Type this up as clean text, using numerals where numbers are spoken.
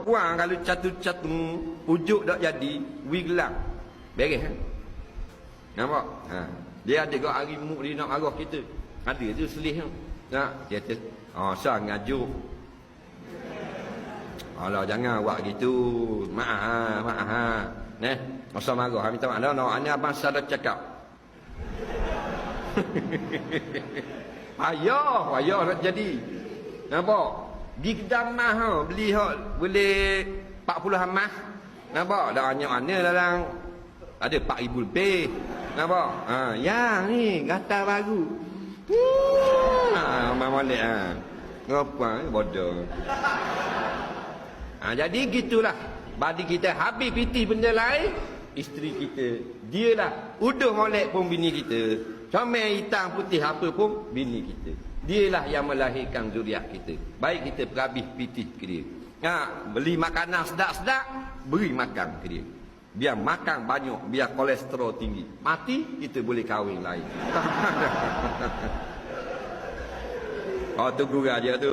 kurang kalau catu-catu ujuk tak jadi, wi gelang. Beres kan? Nampak? Ha. Dia ada kau harimau dia nak marah kita. Ada tu selih tu. Nak dia kata, sang ngajuk. Alah jangan buat gitu. Maaf ha. Neh, masa marah minta maaf. No, ani abang salah cakap. Payah nak jadi. Nampak? Pergi kedai mah ha, beli hak boleh 40 emas. Nampak? Dah banyak mana dalam ada 4,000 lebih. Nampak? Ha, yang ni gatal baru. Molek ah. Ngapa bodoh. Jadi gitulah. Bagi kita habis piti benda lain, isteri kita dialah uduh molek pun bini kita. Comel hitam putih apa pun bini kita. Dialah yang melahirkan zuriat kita. Baik kita perhabis piti ke dia. Beli makanan sedap-sedap, beri makan ke dia. Biar makan banyak, biar kolesterol tinggi. Mati, kita boleh kahwin lain. Oh, tu gurau dia tu.